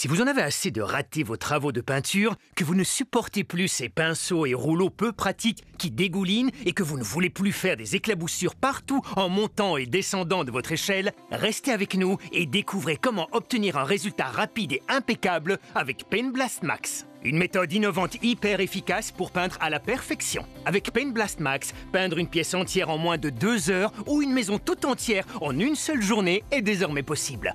Si vous en avez assez de rater vos travaux de peinture, que vous ne supportez plus ces pinceaux et rouleaux peu pratiques qui dégoulinent et que vous ne voulez plus faire des éclaboussures partout en montant et descendant de votre échelle, restez avec nous et découvrez comment obtenir un résultat rapide et impeccable avec Paint Blast Max. Une méthode innovante hyper efficace pour peindre à la perfection. Avec Paint Blast Max, peindre une pièce entière en moins de 2 heures ou une maison tout entière en une seule journée est désormais possible.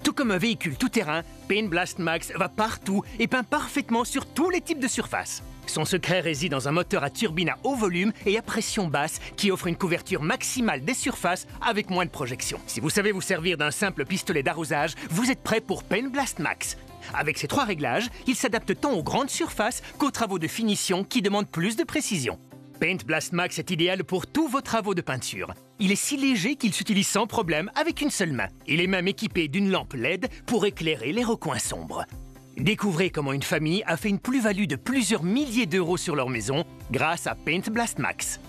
Tout comme un véhicule tout-terrain, Paint Blast Max va partout et peint parfaitement sur tous les types de surfaces. Son secret réside dans un moteur à turbine à haut volume et à pression basse qui offre une couverture maximale des surfaces avec moins de projection. Si vous savez vous servir d'un simple pistolet d'arrosage, vous êtes prêt pour Paint Blast Max. Avec ces 3 réglages, il s'adapte tant aux grandes surfaces qu'aux travaux de finition qui demandent plus de précision. Paint Blast Max est idéal pour tous vos travaux de peinture. Il est si léger qu'il s'utilise sans problème avec une seule main. Il est même équipé d'une lampe LED pour éclairer les recoins sombres. Découvrez comment une famille a fait une plus-value de plusieurs milliers d'euros sur leur maison grâce à Paint Blast Max.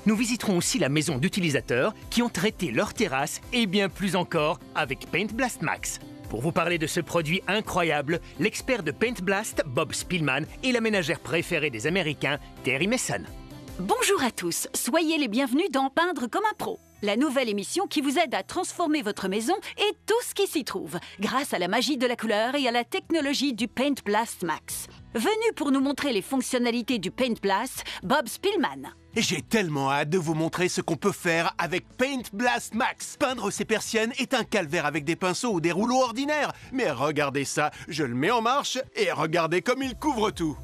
Nous visiterons aussi la maison d'utilisateurs qui ont traité leur terrasse et bien plus encore avec Paint Blast Max. Pour vous parler de ce produit incroyable, l'expert de Paint Blast, Bob Spillman, et la ménagère préférée des Américains, Terry Mason. Bonjour à tous, soyez les bienvenus dans Peindre comme un pro, la nouvelle émission qui vous aide à transformer votre maison et tout ce qui s'y trouve, grâce à la magie de la couleur et à la technologie du Paint Blast Max. Venu pour nous montrer les fonctionnalités du Paint Blast, Bob Spillman. J'ai tellement hâte de vous montrer ce qu'on peut faire avec Paint Blast Max. Peindre ces persiennes est un calvaire avec des pinceaux ou des rouleaux ordinaires. Mais regardez ça, je le mets en marche et regardez comme il couvre tout.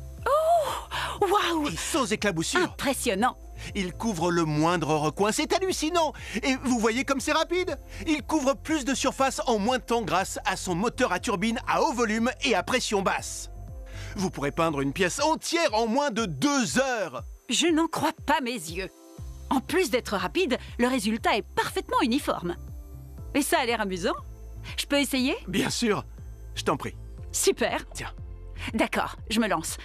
Waouh! Et sans éclaboussure. Impressionnant! Il couvre le moindre recoin, c'est hallucinant! Et vous voyez comme c'est rapide? Il couvre plus de surface en moins de temps grâce à son moteur à turbine à haut volume et à pression basse. Vous pourrez peindre une pièce entière en moins de 2 heures! Je n'en crois pas mes yeux. En plus d'être rapide, le résultat est parfaitement uniforme. Et ça a l'air amusant. Je peux essayer? Bien sûr, je t'en prie. Super. Tiens. D'accord, je me lance.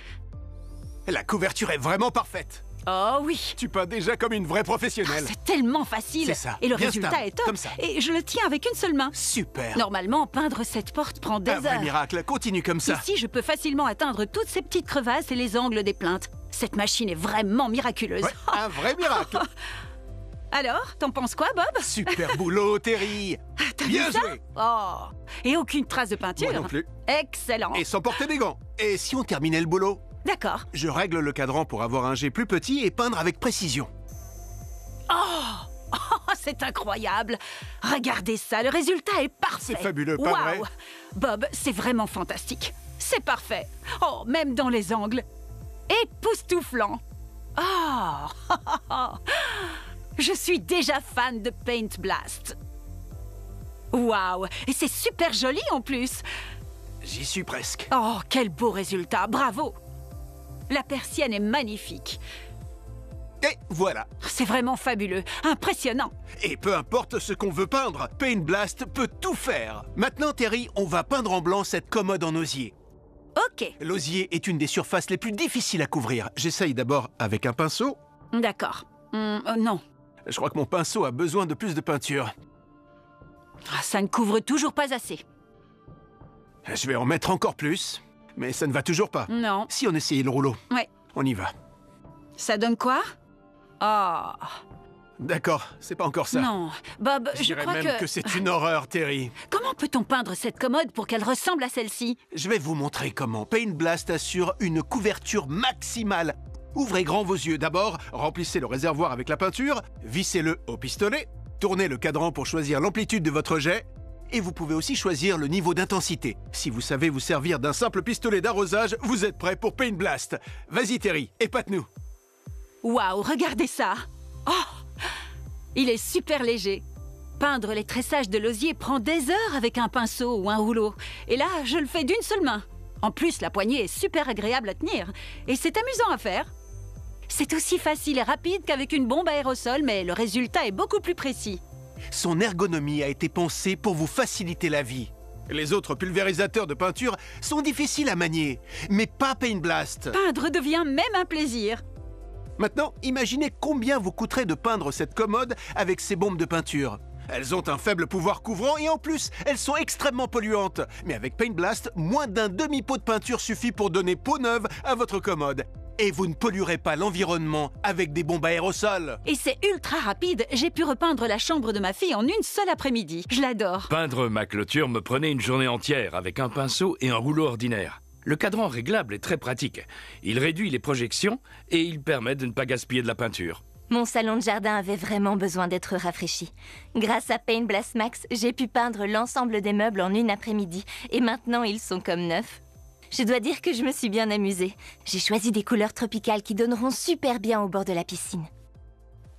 La couverture est vraiment parfaite. Oh oui. Tu peins déjà comme une vraie professionnelle. C'est tellement facile. C'est ça. Et le Bien résultat stable, est top. comme ça. Et je le tiens avec une seule main. Super. Normalement, peindre cette porte prend des Un vrai heures. miracle, continue comme ça. Ici, je peux facilement atteindre toutes ces petites crevasses et les angles des plinthes. Cette machine est vraiment miraculeuse. Ouais, un vrai miracle. Alors, t'en penses quoi, Bob? Super boulot, Terry. T'as vu Bien ça? joué. Oh. Et aucune trace de peinture. Moi non plus. Excellent. Et sans porter des gants. Et si on terminait le boulot? D'accord. Je règle le cadran pour avoir un jet plus petit et peindre avec précision. Oh, c'est incroyable. Regardez ça, le résultat est parfait. C'est fabuleux, pas vrai? Bob, c'est vraiment fantastique. C'est parfait. Oh, même dans les angles. Époustouflant. Oh, je suis déjà fan de Paint Blast. Waouh, et c'est super joli en plus. J'y suis presque. Oh, quel beau résultat, bravo. La persienne est magnifique. Et voilà. C'est vraiment fabuleux, impressionnant. Et peu importe ce qu'on veut peindre, Paint Blast peut tout faire. Maintenant, Terry, on va peindre en blanc cette commode en osier. Ok, L'osier est une des surfaces les plus difficiles à couvrir. J'essaye d'abord avec un pinceau. d'accord. Non, Je crois que mon pinceau a besoin de plus de peinture. ça ne couvre toujours pas assez. Je vais en mettre encore plus, mais ça ne va toujours pas. Non, Si on essayait le rouleau, ouais. on y va. Ça donne quoi? Oh, D'accord, c'est pas encore ça. non. Bob, Je je dirais crois même que c'est une horreur, Terry. Comment peut-on peindre cette commode pour qu'elle ressemble à celle-ci? Je vais vous montrer comment Paint Blast assure une couverture maximale. Ouvrez grand vos yeux. D'abord, remplissez le réservoir avec la peinture, vissez-le au pistolet, tournez le cadran pour choisir l'amplitude de votre jet, et vous pouvez aussi choisir le niveau d'intensité. Si vous savez vous servir d'un simple pistolet d'arrosage, vous êtes prêt pour Paint Blast. Vas-y Terry, épate-nous. Waouh, regardez ça! Oh! Il est super léger. Peindre les tressages de l'osier prend des heures avec un pinceau ou un rouleau. Et là, je le fais d'une seule main. En plus, la poignée est super agréable à tenir. Et c'est amusant à faire. C'est aussi facile et rapide qu'avec une bombe à aérosol, mais le résultat est beaucoup plus précis. Son ergonomie a été pensée pour vous faciliter la vie. Les autres pulvérisateurs de peinture sont difficiles à manier, mais pas Paint Blast. Peindre devient même un plaisir. Maintenant, imaginez combien vous coûterait de peindre cette commode avec ces bombes de peinture. Elles ont un faible pouvoir couvrant et en plus, elles sont extrêmement polluantes. Mais avec Paint Blast, moins d'un demi-pot de peinture suffit pour donner peau neuve à votre commode. Et vous ne polluerez pas l'environnement avec des bombes à aérosols. Et c'est ultra rapide. J'ai pu repeindre la chambre de ma fille en une seule après-midi. Je l'adore. Peindre ma clôture me prenait une journée entière avec un pinceau et un rouleau ordinaire. Le cadran réglable est très pratique. Il réduit les projections et il permet de ne pas gaspiller de la peinture. Mon salon de jardin avait vraiment besoin d'être rafraîchi. Grâce à Paint Blast Max, j'ai pu peindre l'ensemble des meubles en une après-midi. Et maintenant, ils sont comme neufs. Je dois dire que je me suis bien amusée. J'ai choisi des couleurs tropicales qui donneront super bien au bord de la piscine.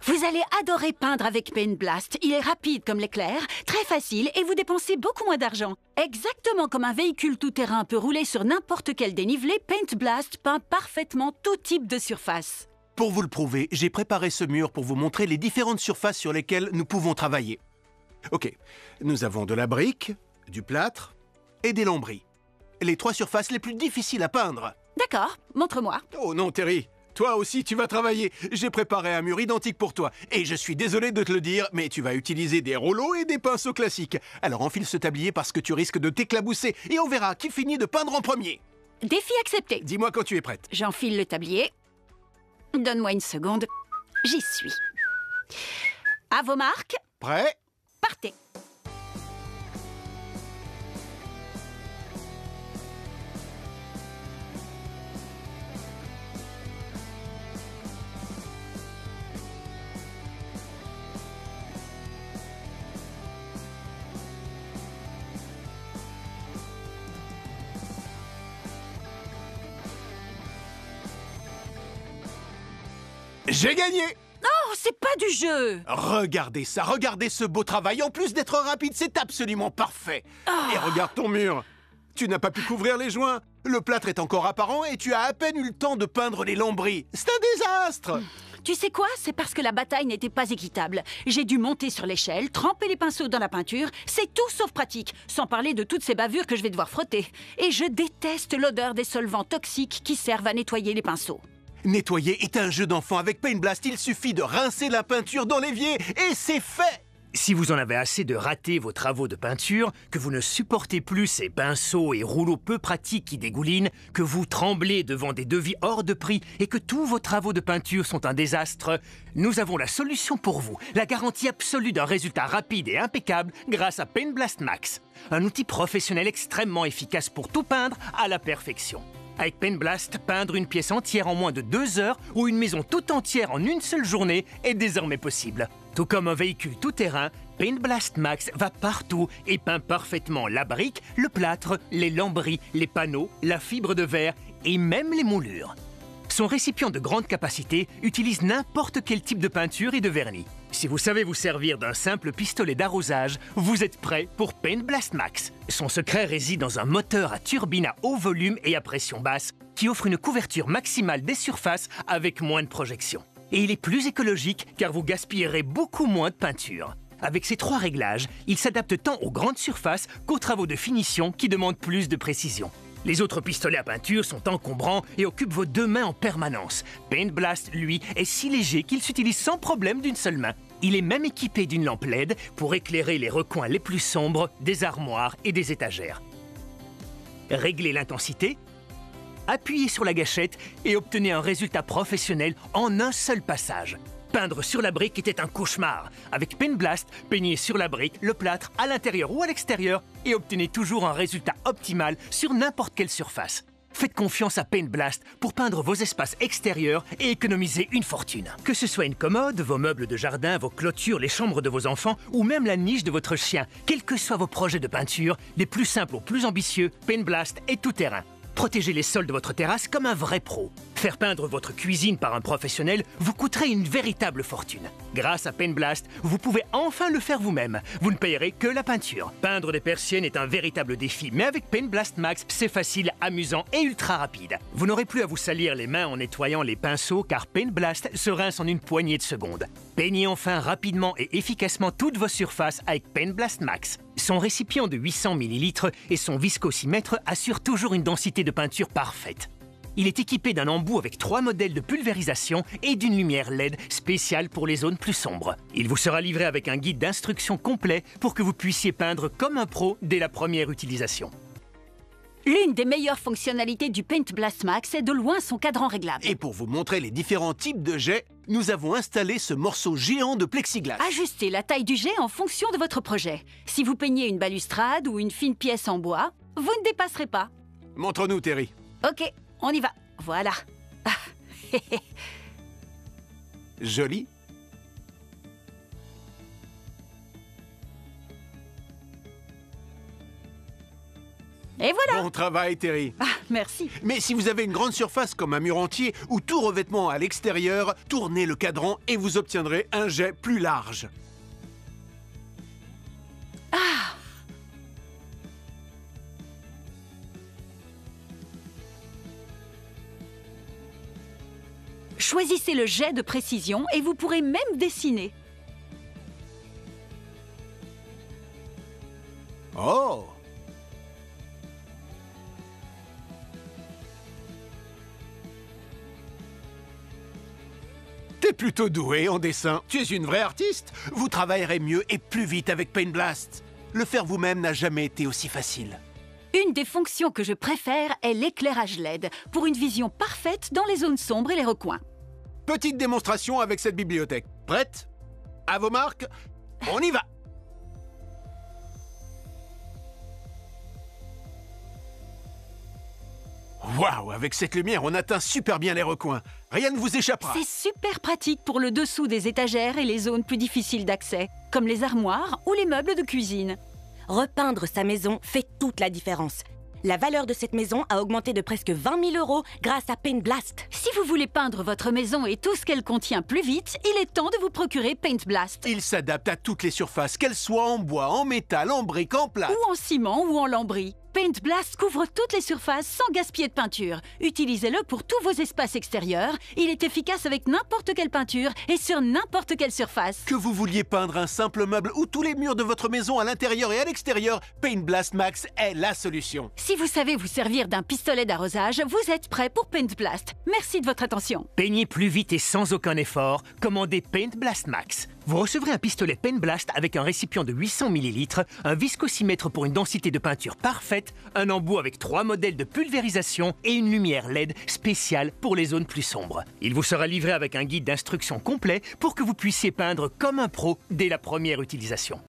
Vous allez adorer peindre avec Paint Blast. Il est rapide comme l'éclair, très facile et vous dépensez beaucoup moins d'argent. Exactement comme un véhicule tout-terrain peut rouler sur n'importe quel dénivelé, Paint Blast peint parfaitement tout type de surface. Pour vous le prouver, j'ai préparé ce mur pour vous montrer les différentes surfaces sur lesquelles nous pouvons travailler. Ok, nous avons de la brique, du plâtre et des lambris. Les 3 surfaces les plus difficiles à peindre. D'accord, montre-moi. Oh non, Terry, toi aussi tu vas travailler. J'ai préparé un mur identique pour toi. Et je suis désolé de te le dire, mais tu vas utiliser des rouleaux et des pinceaux classiques. Alors enfile ce tablier parce que tu risques de t'éclabousser. Et on verra qui finit de peindre en premier. Défi accepté. Dis-moi quand tu es prête. J'enfile le tablier. Donne-moi une seconde. J'y suis. À vos marques. Prêt? Partez. J'ai gagné! Oh, c'est pas du jeu. Regardez ça, regardez ce beau travail. En plus d'être rapide, c'est absolument parfait. Et regarde ton mur. Tu n'as pas pu couvrir les joints. Le plâtre est encore apparent et tu as à peine eu le temps de peindre les lambris. C'est un désastre! Tu sais quoi? C'est parce que la bataille n'était pas équitable. J'ai dû monter sur l'échelle, tremper les pinceaux dans la peinture. C'est tout sauf pratique, sans parler de toutes ces bavures que je vais devoir frotter. Et je déteste l'odeur des solvants toxiques qui servent à nettoyer les pinceaux. Nettoyer est un jeu d'enfant. Avec Paint Blast, il suffit de rincer la peinture dans l'évier et c'est fait! Si vous en avez assez de rater vos travaux de peinture, que vous ne supportez plus ces pinceaux et rouleaux peu pratiques qui dégoulinent, que vous tremblez devant des devis hors de prix et que tous vos travaux de peinture sont un désastre, nous avons la solution pour vous, la garantie absolue d'un résultat rapide et impeccable grâce à Paint Blast Max. Un outil professionnel extrêmement efficace pour tout peindre à la perfection. Avec Paint Blast, peindre une pièce entière en moins de 2 heures ou une maison tout entière en une seule journée est désormais possible. Tout comme un véhicule tout-terrain, Paint Blast Max va partout et peint parfaitement la brique, le plâtre, les lambris, les panneaux, la fibre de verre et même les moulures. Son récipient de grande capacité utilise n'importe quel type de peinture et de vernis. Si vous savez vous servir d'un simple pistolet d'arrosage, vous êtes prêt pour Paint Blast Max. Son secret réside dans un moteur à turbine à haut volume et à pression basse qui offre une couverture maximale des surfaces avec moins de projection. Et il est plus écologique car vous gaspillerez beaucoup moins de peinture. Avec ces 3 réglages, il s'adapte tant aux grandes surfaces qu'aux travaux de finition qui demandent plus de précision. Les autres pistolets à peinture sont encombrants et occupent vos 2 mains en permanence. Paint Blast, lui, est si léger qu'il s'utilise sans problème d'une seule main. Il est même équipé d'une lampe LED pour éclairer les recoins les plus sombres des armoires et des étagères. Réglez l'intensité, appuyez sur la gâchette et obtenez un résultat professionnel en un seul passage. Peindre sur la brique était un cauchemar. Avec Paint Blast, peignez sur la brique, le plâtre, à l'intérieur ou à l'extérieur et obtenez toujours un résultat optimal sur n'importe quelle surface. Faites confiance à Paint Blast pour peindre vos espaces extérieurs et économiser une fortune. Que ce soit une commode, vos meubles de jardin, vos clôtures, les chambres de vos enfants ou même la niche de votre chien, quels que soient vos projets de peinture, des plus simples aux plus ambitieux, Paint Blast est tout terrain. Protégez les sols de votre terrasse comme un vrai pro. Faire peindre votre cuisine par un professionnel vous coûterait une véritable fortune. Grâce à Paint Blast, vous pouvez enfin le faire vous-même. Vous ne payerez que la peinture. Peindre des persiennes est un véritable défi, mais avec Paint Blast Max, c'est facile, amusant et ultra rapide. Vous n'aurez plus à vous salir les mains en nettoyant les pinceaux car Paint Blast se rince en une poignée de secondes. Peignez enfin rapidement et efficacement toutes vos surfaces avec Paint Blast Max. Son récipient de 800 ml et son viscosimètre assurent toujours une densité de peinture parfaite. Il est équipé d'un embout avec 3 modèles de pulvérisation et d'une lumière LED spéciale pour les zones plus sombres. Il vous sera livré avec un guide d'instruction complet pour que vous puissiez peindre comme un pro dès la première utilisation. L'une des meilleures fonctionnalités du Paint Blast Max est de loin son cadran réglable. Et pour vous montrer les différents types de jets, nous avons installé ce morceau géant de plexiglas. Ajustez la taille du jet en fonction de votre projet. Si vous peignez une balustrade ou une fine pièce en bois, vous ne dépasserez pas. Montre-nous, Terry. Ok, on y va. Voilà. Joli. Et voilà. Bon travail, Terry. Ah, merci. Mais si vous avez une grande surface comme un mur entier ou tout revêtement à l'extérieur, tournez le cadran et vous obtiendrez un jet plus large. Choisissez le jet de précision et vous pourrez même dessiner. Oh! T'es plutôt doué en dessin. Tu es une vraie artiste. Vous travaillerez mieux et plus vite avec Paint Blast. Le faire vous-même n'a jamais été aussi facile. Une des fonctions que je préfère est l'éclairage LED, pour une vision parfaite dans les zones sombres et les recoins. Petite démonstration avec cette bibliothèque. Prête? À vos marques, on y va! Waouh, avec cette lumière, on atteint super bien les recoins. Rien ne vous échappera. C'est super pratique pour le dessous des étagères et les zones plus difficiles d'accès, comme les armoires ou les meubles de cuisine. Repeindre sa maison fait toute la différence. La valeur de cette maison a augmenté de presque 20 000 € grâce à Paint Blast. Si vous voulez peindre votre maison et tout ce qu'elle contient plus vite, il est temps de vous procurer Paint Blast. Il s'adapte à toutes les surfaces, qu'elles soient en bois, en métal, en briques, en plâtre. Ou en ciment ou en lambris. Paint Blast couvre toutes les surfaces sans gaspiller de peinture. Utilisez-le pour tous vos espaces extérieurs. Il est efficace avec n'importe quelle peinture et sur n'importe quelle surface. Que vous vouliez peindre un simple meuble ou tous les murs de votre maison à l'intérieur et à l'extérieur, Paint Blast Max est la solution. Si vous savez vous servir d'un pistolet d'arrosage, vous êtes prêt pour Paint Blast. Merci de votre attention. Peignez plus vite et sans aucun effort, commandez Paint Blast Max. Vous recevrez un pistolet Paint Blast avec un récipient de 800 ml, un viscossimètre pour une densité de peinture parfaite, un embout avec 3 modèles de pulvérisation et une lumière LED spéciale pour les zones plus sombres. Il vous sera livré avec un guide d'instruction complet pour que vous puissiez peindre comme un pro dès la première utilisation.